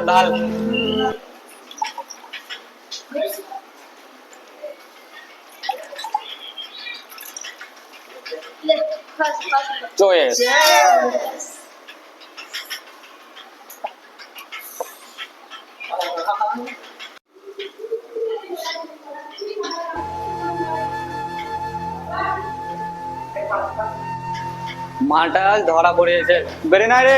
ডাল Cheers. মালটা ধরা পড়িয়েছে, বেরে নাই রে।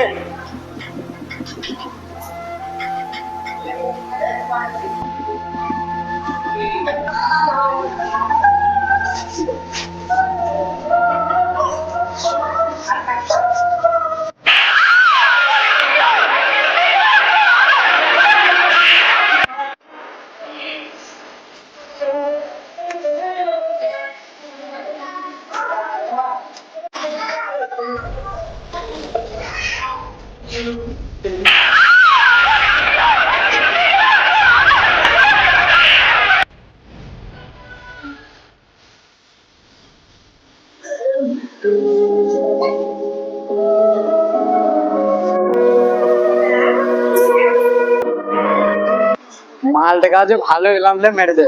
মালটাকে আজ ভালো এলাম মেরে দে।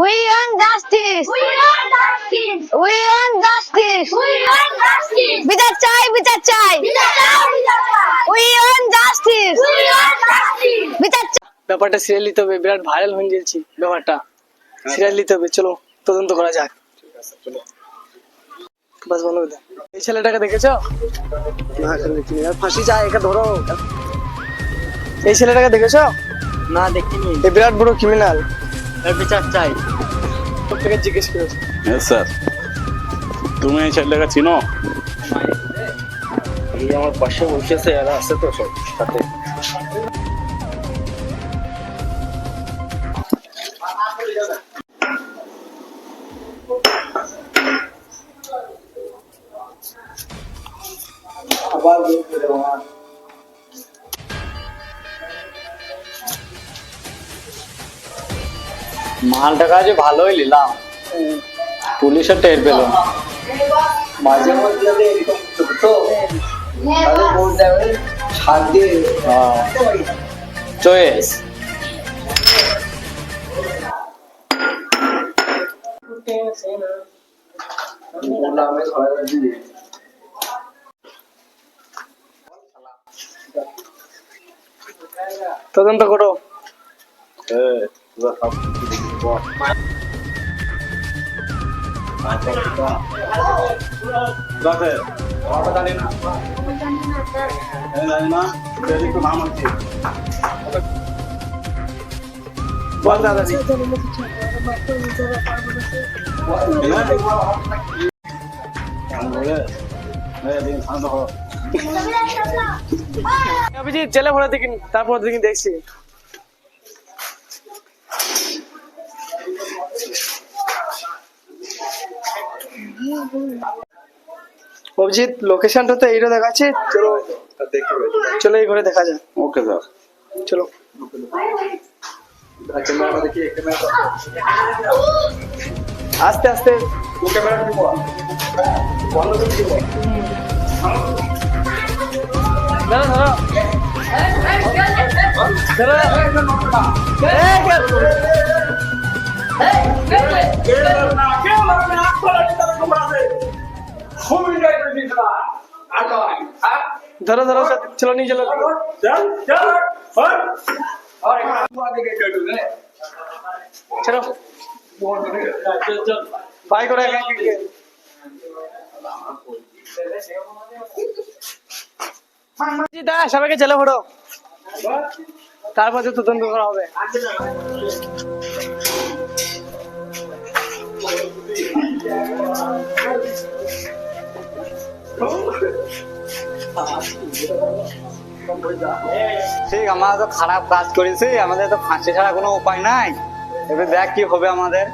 We want justice. We want justice. We want justice. We want justice. বিচার চাই, বিচার চাই। বিচার চাই, বিচার চাই। We want justice. We want justice. বিচার চাই। ব্যাপারটা সিরিয়াল নিতে হবে, বিরাট ভাইরাল হয়ে যাচ্ছে ব্যাপারটা। সিরিয়াল নিতে হবে, চলো তদন্ত করা যাক। ঠিক আছে চলো। বাস বলো দে। এই ছেলেটাকে দেখেছো? না দেখিনি। আর ফাঁসি চাই, একে ধরো। এই ছেলেটাকে দেখেছো? না দেখিনি। এই বিরাট বড় ক্রিমিনাল। এর বিচার চাই। তোকে জিজ্ঞেস করেছি। হ্যাঁ স্যার, তুমি এই ছেলেটাকে চিনো? এই আমার পাশে বসেছে, এরা আছে তো সব সাথে। মালটা কাজে ভালোই নিলাম, পুলিশের টের পেল মাঝে মধ্যে চয়েস। তদন্ত করো। বল দাদা অভিজিৎ জেলে ভরে দেখিনি, তারপর দেখিনি দেখছি। অভিজিৎ লোকেশনটা তো এইটা দেখাচ্ছে, চলো চলো এই ঘরে দেখা যায়। ওকে স্যার চলো। আস্তে আস্তে ধরো ধরো চলো নিয়ে চলো। চলো বাই করে সবাইকে জেলে ভরো, তারপর তদন্ত করা হবে। ঠিক, আমরা তো খারাপ কাজ করেছি, আমাদের তো ফাঁসি ছাড়া কোনো উপায় নাই। এবার দেখ কি হবে আমাদের।